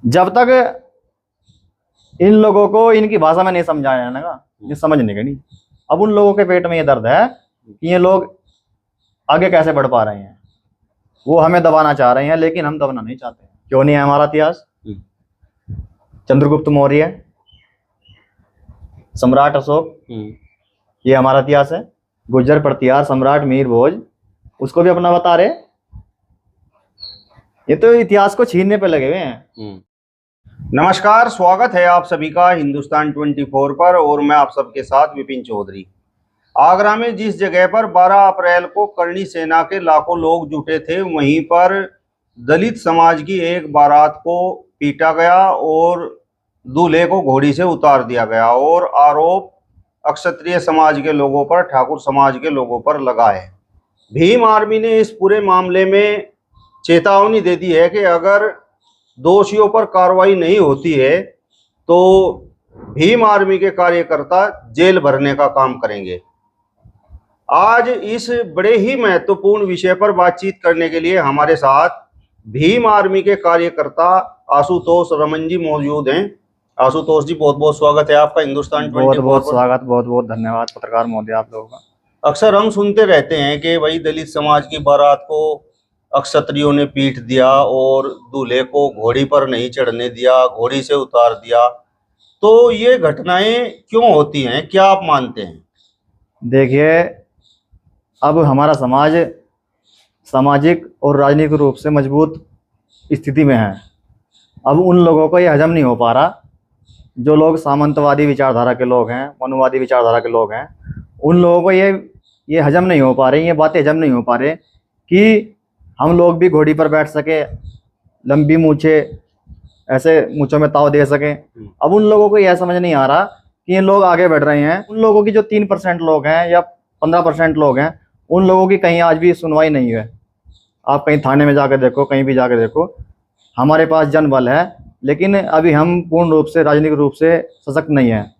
जब तक इन लोगों को इनकी भाषा में नहीं समझाया जाए ना, ये समझने के नहीं। अब उन लोगों के पेट में ये दर्द है कि ये लोग आगे कैसे बढ़ पा रहे हैं। वो हमें दबाना चाह रहे हैं, लेकिन हम दबाना नहीं चाहते। क्यों नहीं है हमारा इतिहास? चंद्रगुप्त मौर्य, सम्राट अशोक, ये हमारा इतिहास है। गुर्जर प्रतिहार सम्राट मीर भोज, उसको भी अपना बता रहे। ये तो इतिहास को छीनने पे लगे हुए हैं। नमस्कार, स्वागत है आप सभी का हिंदुस्तान 24 पर और मैं आप सबके साथ विपिन चौधरी। आगरा में जिस जगह पर 12 अप्रैल को करणी सेना के लाखों लोग जुटे थे, वहीं पर दलित समाज की एक बारात को पीटा गया और दूल्हे को घोड़ी से उतार दिया गया और आरोप अक्षत्रिय समाज के लोगों पर, ठाकुर समाज के लोगों पर लगा है। भीम आर्मी ने इस पूरे मामले में चेतावनी दे दी है कि अगर दोषियों पर कार्रवाई नहीं होती है तो भीम आर्मी के कार्यकर्ता जेल भरने का काम करेंगे। आज इस बड़े ही महत्वपूर्ण विषय पर बातचीत करने के लिए हमारे साथ भीम आर्मी के कार्यकर्ता आशुतोष रमन जी मौजूद हैं। आशुतोष जी, बहुत बहुत स्वागत है आपका हिंदुस्तान 24 बहुत बहुत स्वागत, बहुत बहुत धन्यवाद पत्रकार महोदय आप लोगों का। अक्सर हम सुनते रहते हैं कि भाई दलित समाज की बारात को अक्षत्रियों ने पीट दिया और दूल्हे को घोड़ी पर नहीं चढ़ने दिया, घोड़ी से उतार दिया। तो ये घटनाएं क्यों होती हैं, क्या आप मानते हैं? देखिए, अब हमारा समाज सामाजिक और राजनीतिक रूप से मजबूत स्थिति में है। अब उन लोगों को ये हजम नहीं हो पा रहा, जो लोग सामंतवादी विचारधारा के लोग हैं, मनुवादी विचारधारा के लोग हैं, उन लोगों को ये हजम नहीं हो पा रही, ये बातें हजम नहीं हो पा रहे कि हम लोग भी घोड़ी पर बैठ सके, लंबी मूछे, ऐसे मूछों में ताव दे सकें। अब उन लोगों को यह समझ नहीं आ रहा कि ये लोग आगे बढ़ रहे हैं। उन लोगों की जो 3% लोग हैं या 15% लोग हैं, उन लोगों की कहीं आज भी सुनवाई नहीं है। आप कहीं थाने में जाकर देखो, कहीं भी जाकर देखो, हमारे पास जनबल है, लेकिन अभी हम पूर्ण रूप से राजनीतिक रूप से सशक्त नहीं है।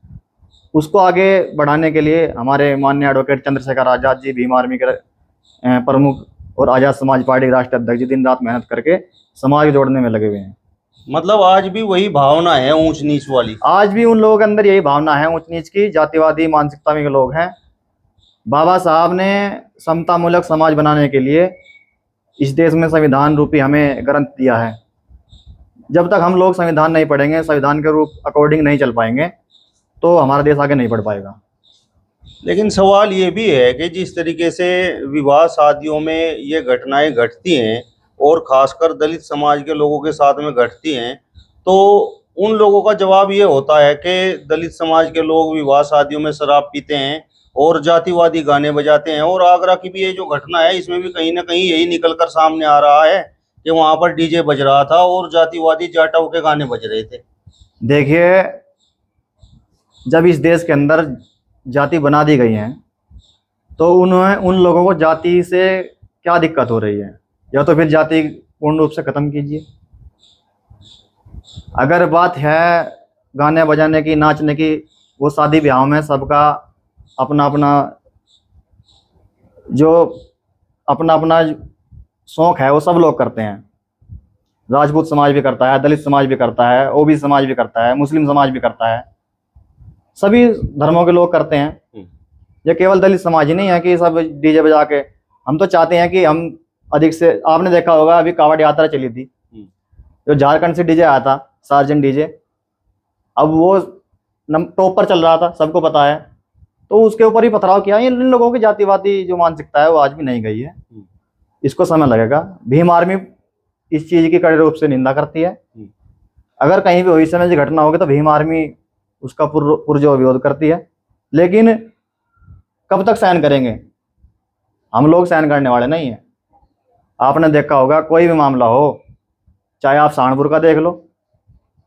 उसको आगे बढ़ाने के लिए हमारे माननीय एडवोकेट चंद्रशेखर आज़ाद जी, भीम आर्मी के प्रमुख और आज़ाद समाज पार्टी के राष्ट्रीय अध्यक्ष जी, दिन रात मेहनत करके समाज को जोड़ने में लगे हुए हैं। मतलब आज भी वही भावना है ऊंच नीच वाली? आज भी उन लोगों के अंदर यही भावना है ऊंच नीच की, जातिवादी मानसिकता में के लोग हैं। बाबा साहब ने समतामूलक समाज बनाने के लिए इस देश में संविधान रूपी हमें ग्रंथ दिया है। जब तक हम लोग संविधान नहीं पढ़ेंगे, संविधान के रूप अकॉर्डिंग नहीं चल पाएंगे, तो हमारा देश आगे नहीं बढ़ पाएगा। लेकिन सवाल ये भी है कि जिस तरीके से विवाह शादियों में ये घटनाएं घटती हैं और खासकर दलित समाज के लोगों के साथ में घटती हैं, तो उन लोगों का जवाब ये होता है कि दलित समाज के लोग विवाह शादियों में शराब पीते हैं और जातिवादी गाने बजाते हैं। और आगरा की भी ये जो घटना है, इसमें भी कहीं ना कहीं यही निकलकर सामने आ रहा है कि वहां पर डीजे बज रहा था और जातिवादी जाटव के गाने बज रहे थे। देखिए, जब इस देश के अंदर जाति बना दी गई है, तो उन लोगों को जाति से क्या दिक्कत हो रही है? या तो फिर जाति पूर्ण रूप से खत्म कीजिए। अगर बात है गाने बजाने की, नाचने की, वो शादी ब्याह में सबका अपना अपना शौक है, वो सब लोग करते हैं। राजपूत समाज भी करता है, दलित समाज भी करता है, ओबीसी समाज भी करता है, मुस्लिम समाज भी करता है, सभी धर्मों के लोग करते हैं। ये केवल दलित समाज ही नहीं है कि सब डीजे बजा के। हम तो चाहते हैं कि हम अधिक से, आपने देखा होगा अभी कावड़ यात्रा चली थी, जो झारखंड से डीजे आया था, सार्जन डीजे, अब वो टॉप पर चल रहा था, सबको पता है। तो उसके ऊपर ही पथराव किया। इन लोगों की जातिवादी जो मानसिकता है वो आज भी नहीं गई है, इसको समय लगेगा। भीम आर्मी इस चीज की कड़े रूप से निंदा करती है। अगर कहीं भी भविष्य में घटना होगी तो भीम आर्मी उसका पुरजोर विरोध करती है। लेकिन कब तक सहन करेंगे? हम लोग सहन करने वाले नहीं हैं। आपने देखा होगा, कोई भी मामला हो, चाहे आप सहारनपुर का देख लो,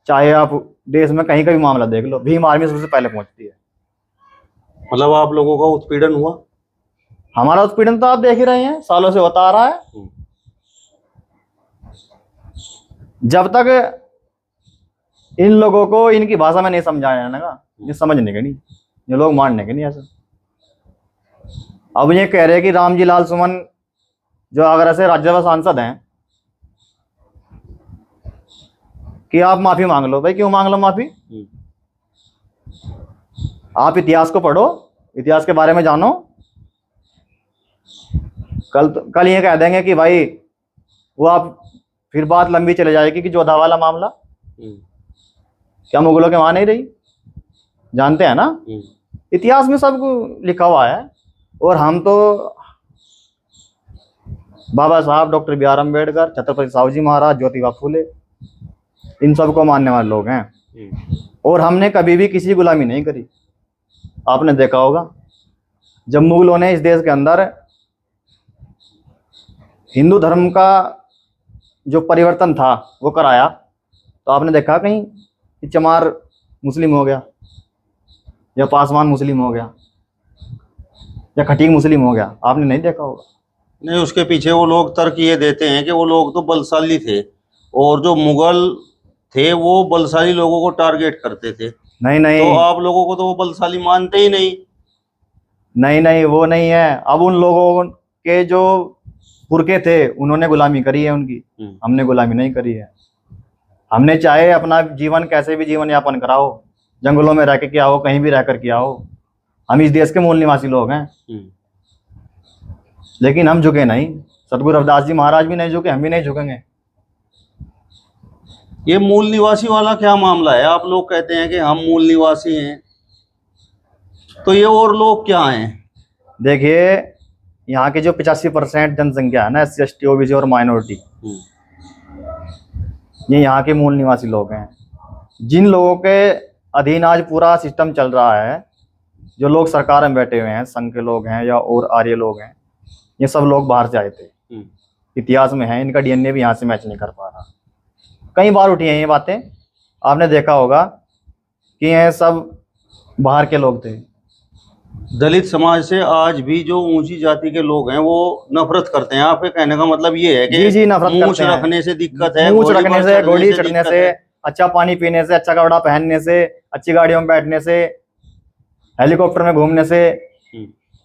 चाहे आप देश में कहीं का भी मामला देख लो, भीम आर्मी सबसे पहले पहुंचती है। मतलब आप लोगों का उत्पीड़न हुआ? हमारा उत्पीड़न तो आप देख ही रहे हैं, सालों से होता आ रहा है। जब तक इन लोगों को इनकी भाषा में नहीं समझाया जाएगा, ये समझने के नहीं, ये लोग मानने के नहीं ऐसा। अब ये कह रहे हैं कि रामजी लाल सुमन जो आगरा से राज्यसभा सांसद हैं, कि आप माफी मांग लो। भाई क्यों मांग लो माफी? आप इतिहास को पढ़ो, इतिहास के बारे में जानो। कल ये कह देंगे कि भाई वो आप, फिर बात लंबी चले जाएगी कि जोधा वाला मामला क्या मुगलों के वहां नहीं रही? जानते हैं ना, इतिहास में सब लिखा हुआ है। और हम तो Baba Saheb, doctor B R Ambedkar, Chhatrapati Shahu ji Maharaj, Jyotiba Phule, इन सबको मानने वाले लोग हैं। और हमने कभी भी किसी की गुलामी नहीं करी। आपने देखा होगा जब मुगलों ने इस देश के अंदर हिंदू धर्म का जो परिवर्तन था वो कराया, तो आपने देखा कहीं कि चमार मुस्लिम हो गया, या पासवान मुस्लिम हो गया, या खटीक मुस्लिम हो गया? आपने नहीं देखा होगा। नहीं, उसके पीछे वो लोग तर्क ये देते हैं कि वो लोग तो बलशाली थे और जो मुगल थे वो बलशाली लोगों को टारगेट करते थे। नहीं नहीं, तो आप लोगों को तो वो बलशाली मानते ही नहीं। नहीं नहीं, वो नहीं है। अब उन लोगों के जो पुरखे थे उन्होंने गुलामी करी है उनकी, हमने गुलामी नहीं करी है। हमने चाहे अपना जीवन कैसे भी जीवन यापन कराओ, जंगलों में रह के किया हो, कहीं भी रहकर किया हो, हम इस देश के मूल निवासी लोग हैं। लेकिन हम झुके नहीं। सतगुरु रविदास जी महाराज भी नहीं झुके, हम भी नहीं झुकेंगे। ये मूल निवासी वाला क्या मामला है? आप लोग कहते हैं कि हम मूल निवासी हैं, तो ये और लोग क्या हैं? देखिए, यहाँ की जो 85% जनसंख्या है ना, SC ST OBC और माइनॉरिटी, ये यहाँ के मूल निवासी लोग हैं। जिन लोगों के अधीन आज पूरा सिस्टम चल रहा है, जो लोग सरकार में बैठे हुए हैं, संघ के लोग हैं या और आर्य लोग हैं, ये सब लोग बाहर से आए थे। इतिहास में है, इनका DNA भी यहाँ से मैच नहीं कर पा रहा। कई बार उठी हैं ये बातें, आपने देखा होगा कि ये सब बाहर के लोग थे। दलित समाज से आज भी जो ऊंची जाति के लोग हैं वो नफरत करते हैं। आपके कहने का मतलब ये है कि जी नफरत मूंछ करते हैं। रखने से दिक्कत है, मूंछ रखने से, घोड़ी चढ़ने से, है। अच्छा पानी पीने से, अच्छा कपड़ा पहनने से, अच्छी गाड़ियों में बैठने से, हेलीकॉप्टर में घूमने से।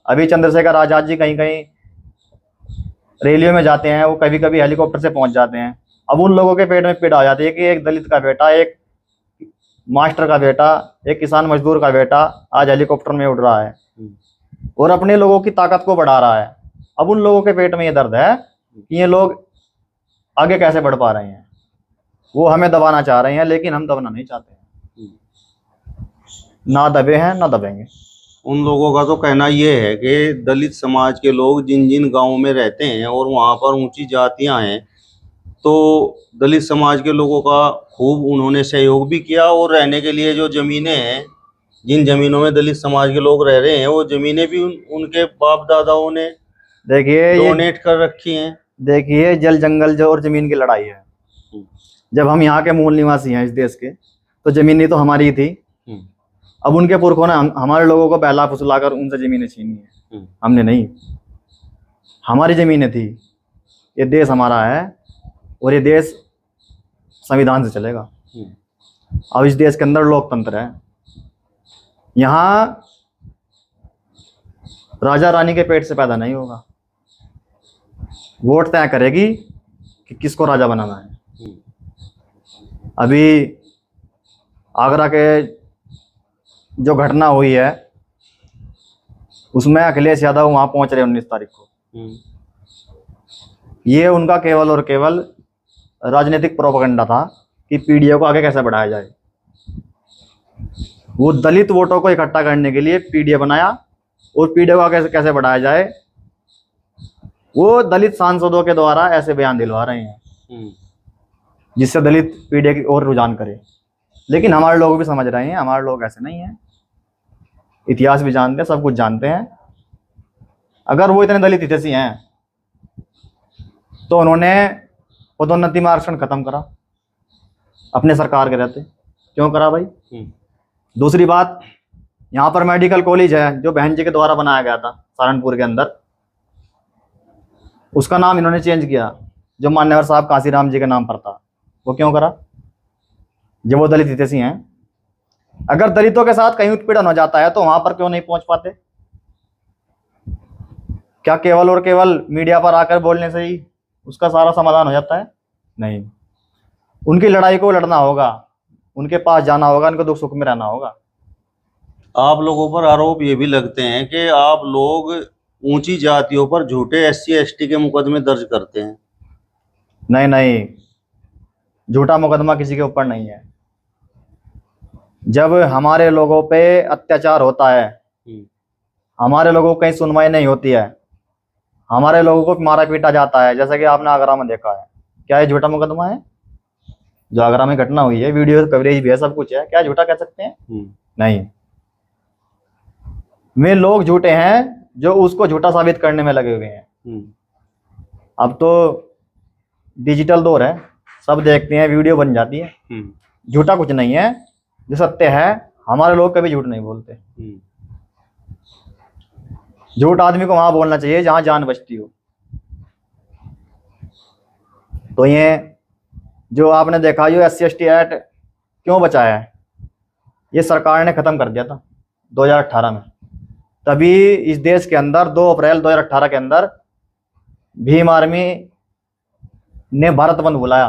अभी चंद्रशेखर आजाद जी कहीं कहीं रैलियों में जाते हैं, वो कभी कभी हेलीकॉप्टर से पहुंच जाते हैं। अब उन लोगों के पेट में पीड़ा हो जाती है कि एक दलित का बेटा, एक मास्टर का बेटा, एक किसान मजदूर का बेटा आज हेलीकॉप्टर में उड़ रहा है और अपने लोगों की ताकत को बढ़ा रहा है। अब उन लोगों के पेट में ये दर्द है कि ये लोग आगे कैसे बढ़ पा रहे हैं। वो हमें दबाना चाह रहे हैं, लेकिन हम दबाना नहीं चाहते हैं। ना दबे हैं ना दबेंगे। उन लोगों का तो कहना ये है कि दलित समाज के लोग जिन जिन गांवों में रहते हैं और वहां पर ऊंची जातियां हैं, तो दलित समाज के लोगों का खूब उन्होंने सहयोग भी किया। और रहने के लिए जो ज़मीनें हैं, जिन ज़मीनों में दलित समाज के लोग रह रहे हैं, वो ज़मीनें भी उनके बाप दादाओं ने देखिए डोनेट कर रखी हैं। देखिए, जल जंगल जो और जमीन की लड़ाई है। जब हम यहाँ के मूल निवासी हैं इस देश के, तो जमीनी तो हमारी ही थी। अब उनके पुरखों ने हमारे लोगों को बहला फुसलाकर उनसे जमीनें छीनी है। हमने नहीं, हमारी जमीनें थी। ये देश हमारा है और ये देश संविधान से चलेगा। अब इस देश के अंदर लोकतंत्र है। यहाँ राजा रानी के पेट से पैदा नहीं होगा। वोट तय करेगी कि किसको राजा बनाना है। अभी आगरा के जो घटना हुई है उसमें अखिलेश यादव वहां पहुंच रहे 19 तारीख को। ये उनका केवल और केवल राजनीतिक प्रोपेगेंडा था कि पीडीए को आगे कैसे बढ़ाया जाए। वो दलित वोटों को इकट्ठा करने के लिए पीडीए बनाया और पीडीए को आगे कैसे बढ़ाया जाए वो दलित सांसदों के द्वारा ऐसे बयान दिलवा रहे हैं जिससे दलित पीडीए की ओर रुझान करे। लेकिन हमारे लोग भी समझ रहे हैं, हमारे लोग ऐसे नहीं हैं। इतिहास भी जानते हैं, सब कुछ जानते हैं। अगर वो इतने दलित हितैषी हैं तो उन्होंने पदोन्नति में आरक्षण खत्म करा अपने सरकार के रहते। क्यों करा भाई? दूसरी बात, यहाँ पर मेडिकल कॉलेज है जो बहन जी के द्वारा बनाया गया था सहारनपुर के अंदर, उसका नाम इन्होंने चेंज किया जो मान्यवर साहब कांसीराम जी के नाम पर था। वो क्यों करा? जब वो दलित हितैषी हैं। अगर दलितों के साथ कहीं उत्पीड़न हो जाता है तो वहां पर क्यों नहीं पहुंच पाते? क्या केवल और केवल मीडिया पर आकर बोलने से ही उसका सारा समाधान हो जाता है? नहीं। उनकी लड़ाई को लड़ना होगा, उनके पास जाना होगा, उनके दुख सुख में रहना होगा। आप लोगों पर आरोप ये भी लगते हैं कि आप लोग ऊंची जातियों पर झूठे SC ST के मुकदमे दर्ज करते हैं। नहीं नहीं, झूठा मुकदमा किसी के ऊपर नहीं है। जब हमारे लोगों पे अत्याचार होता है, हमारे लोगों को कहीं सुनवाई नहीं होती है, हमारे लोगों को मारा पीटा जाता है, जैसा कि आपने आगरा में देखा है, क्या ये झूठा मुकदमा है? जो आगरा में घटना हुई है, वीडियो कवरेज भी है, सब कुछ है, क्या झूठा कह सकते हैं? नहीं, वे लोग झूठे हैं जो उसको झूठा साबित करने में लगे हुए हैं। अब तो डिजिटल दौर है, सब देखते हैं, वीडियो बन जाती है। झूठा कुछ नहीं है, जो सत्य है, हमारे लोग कभी झूठ नहीं बोलते। झूठ आदमी को वहां बोलना चाहिए जहां जान बचती हो। तो ये जो आपने देखा, जो SC ST एक्ट क्यों बचाया है, ये सरकार ने खत्म कर दिया था 2018 में। तभी इस देश के अंदर 2 अप्रैल 2018 के अंदर भीम आर्मी ने भारत बंद बुलाया,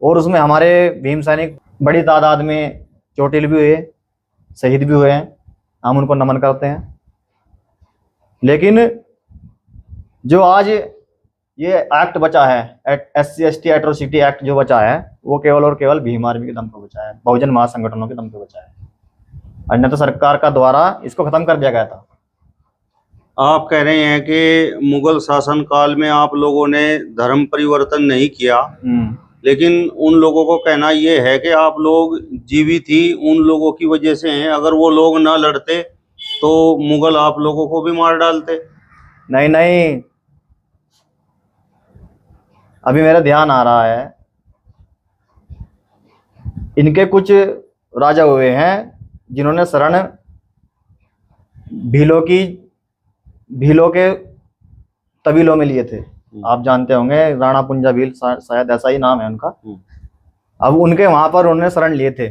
और उसमें हमारे भीम सैनिक बड़ी तादाद में चोटिल भी हुए, शहीद भी हुए हैं, हम उनको नमन करते हैं। लेकिन जो आज ये एक्ट बचा है, SC ST एट्रोसिटी एक्ट जो बचा है, वो केवल और केवल भीम आर्मी के दम पर बचा है, बहुजन महासंगठनों के दम पर बचा है, अन्यथा सरकार का द्वारा इसको खत्म कर दिया गया था। आप कह रहे हैं कि मुगल शासन काल में आप लोगों ने धर्म परिवर्तन नहीं किया, लेकिन उन लोगों को कहना यह है कि आप लोग जीवित ही उन लोगों की वजह से हैं। अगर वो लोग ना लड़ते तो मुगल आप लोगों को भी मार डालते। नहीं नहीं, अभी मेरा ध्यान आ रहा है, इनके कुछ राजा हुए हैं जिन्होंने शरण भीलों के तबीलों में लिए थे। आप जानते होंगे, राणा पुंजा भील, शायद ऐसा ही नाम है उनका। अब उनके वहां पर उन्होंने शरण लिए थे,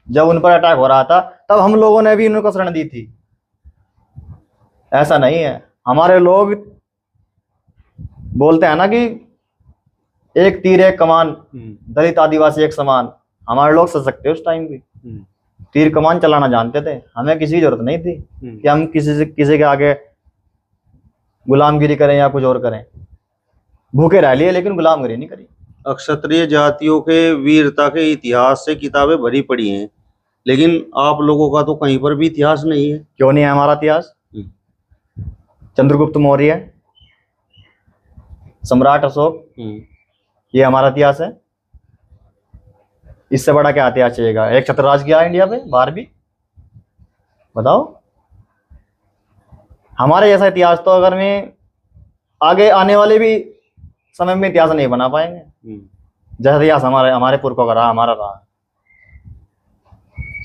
जब उन पर अटैक हो रहा था तब हम लोगों ने भी उनको शरण दी थी। ऐसा नहीं है, हमारे लोग बोलते हैं ना कि एक तीर एक कमान, दलित आदिवासी एक समान। हमारे लोग सज सकते उस टाइम भी, तीर कमान चलाना जानते थे, हमें किसी की जरूरत नहीं थी कि हम किसी के आगे गुलामगिरी करें या कुछ और करें। भूखे रह लिए लेकिन गुलामगिरी नहीं करी। क्षत्रिय जातियों के वीरता के इतिहास से किताबें भरी पड़ी हैं, लेकिन आप लोगों का तो कहीं पर भी इतिहास नहीं है। क्यों नहीं है हमारा इतिहास? चंद्रगुप्त मौर्य, सम्राट अशोक, ये हमारा इतिहास है। इससे बड़ा क्या इतिहास चाहिएगा? एक छत्रराज गया इंडिया पे बाहर भी, बताओ। हमारे जैसा इतिहास तो अगर में आगे आने वाले भी समय में इतिहास नहीं बना पाएंगे, जैसा इतिहास हमारे पुरखों का रहा, हमारा रहा।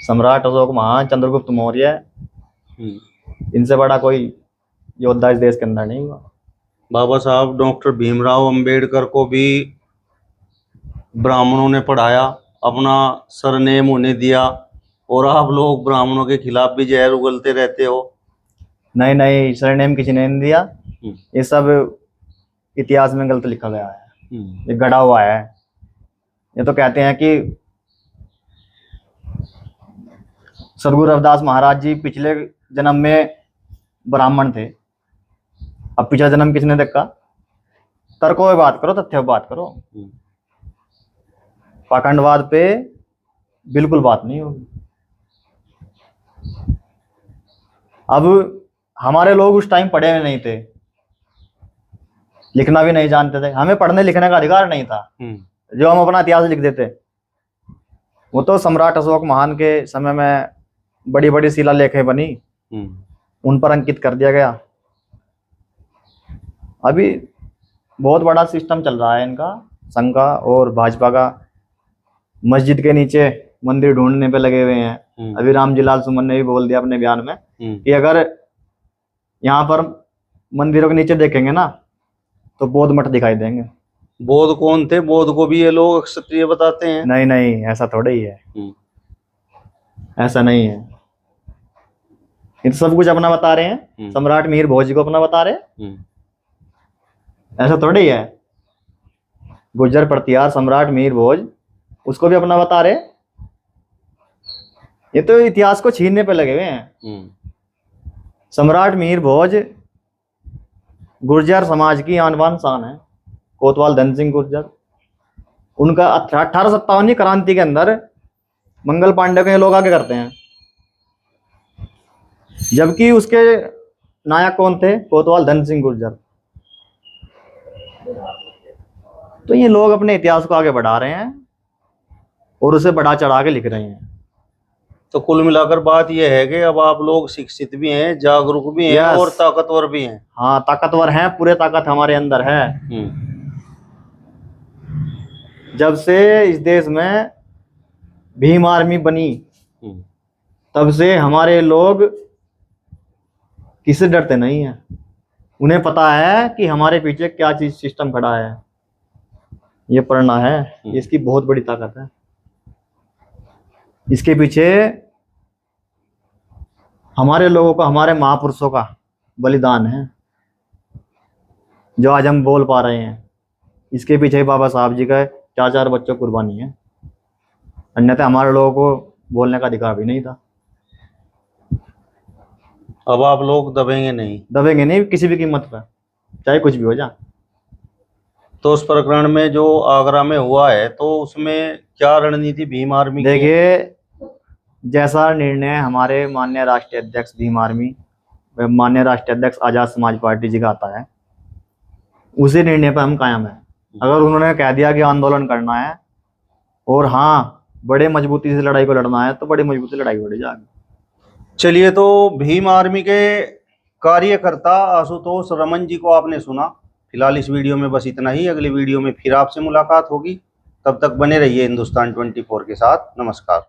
सम्राट अशोक महान, चंद्रगुप्त मौर्य, इनसे बड़ा कोई योद्धा इस देश के अंदर नहीं हुआ। बाबा साहब डॉक्टर भीमराव अंबेडकर को भी ब्राह्मणों ने पढ़ाया, अपना सरनेम उन्हें दिया, और आप लोग ब्राह्मणों के खिलाफ भी जहर उगलते रहते हो। नहीं नहीं, सरनेम किसी ने नहीं दिया, ये सब इतिहास में गलत लिखा गया है, ये गढ़ा हुआ है। ये तो कहते हैं कि सदगुरु रविदास महाराज जी पिछले जन्म में ब्राह्मण थे। अब पिछला जन्म किसने देखा? तर्कों पे बात करो, तथ्यों पे बात करो। पाखंडवाद पे बिल्कुल बात नहीं होगी। अब हमारे लोग उस टाइम पढ़े नहीं थे, लिखना भी नहीं जानते थे, हमें पढ़ने लिखने का अधिकार नहीं था जो हम अपना इतिहास लिख देते। वो तो सम्राट अशोक महान के समय में बड़ी बड़ी शिलालेखें बनी, उन पर अंकित कर दिया गया। अभी बहुत बड़ा सिस्टम चल रहा है इनका, संघ का और भाजपा का। मस्जिद के नीचे मंदिर ढूंढने पे लगे हुए हैं। अभी रामजी लाल सुमन ने भी बोल दिया अपने बयान में कि अगर यहाँ पर मंदिरों के नीचे देखेंगे ना तो बौद्ध मठ दिखाई देंगे। बौद्ध कौन थे? बौद्ध को भी ये लोग क्षत्रिय बताते हैं। नहीं नहीं, ऐसा थोड़ा ही है, ऐसा नहीं है। ये तो सब कुछ अपना बता रहे हैं, सम्राट मिहिर भोज को अपना बता रहे हैं, ऐसा थोड़ा ही है। गुर्जर प्रतिहार सम्राट मिहिर भोज उसको भी अपना बता रहे। ये तो इतिहास को छीनने पे लगे हुए हैं। सम्राट मीर भोज गुर्जर समाज की आन बान शान है, कोतवाल धन सिंह गुर्जर। उनका 1857 क्रांति के अंदर मंगल पांडे को ये लोग आगे करते हैं, जबकि उसके नायक कौन थे? कोतवाल धन सिंह गुर्जर। तो ये लोग अपने इतिहास को आगे बढ़ा रहे हैं और उसे बढ़ा चढ़ा के लिख रहे हैं। तो कुल मिलाकर बात यह है कि अब आप लोग शिक्षित भी हैं, जागरूक भी हैं Yes. और ताकतवर भी हैं। हाँ, ताकतवर हैं, पूरे ताकत हमारे अंदर है। जब से इस देश में भीम आर्मी बनी तब से हमारे लोग किसी डरते नहीं हैं। उन्हें पता है कि हमारे पीछे क्या चीज सिस्टम खड़ा है, ये पढ़ना है। इसकी बहुत बड़ी ताकत है। इसके पीछे हमारे लोगों का, हमारे महापुरुषों का बलिदान है जो आज हम बोल पा रहे हैं। इसके पीछे बाबा साहब जी का 4 बच्चों कुर्बानी है, अन्यथा हमारे लोगों को बोलने का अधिकार भी नहीं था। अब आप लोग दबेंगे नहीं किसी भी कीमत पर, चाहे कुछ भी हो जाए। तो उस प्रकरण में जो आगरा में हुआ है, तो उसमें क्या रणनीति भीम आर्मी की है? देखिए, जैसा निर्णय हमारे माननीय राष्ट्रीय अध्यक्ष भीम आर्मी, माननीय राष्ट्रीय अध्यक्ष आजाद समाज पार्टी जी का आता है, उसी निर्णय पर हम कायम हैं। अगर उन्होंने कह दिया कि आंदोलन करना है और हाँ बड़े मजबूती से लड़ाई को लड़ना है, तो बड़ी मजबूती से लड़ाई लड़ी जाएगी। चलिए, तो भीम आर्मी के कार्यकर्ता आशुतोष रमन जी को आपने सुना। फिलहाल इस वीडियो में बस इतना ही। अगली वीडियो में फिर आपसे मुलाकात होगी। तब तक बने रहिए हिंदुस्तान 24 के साथ। नमस्कार।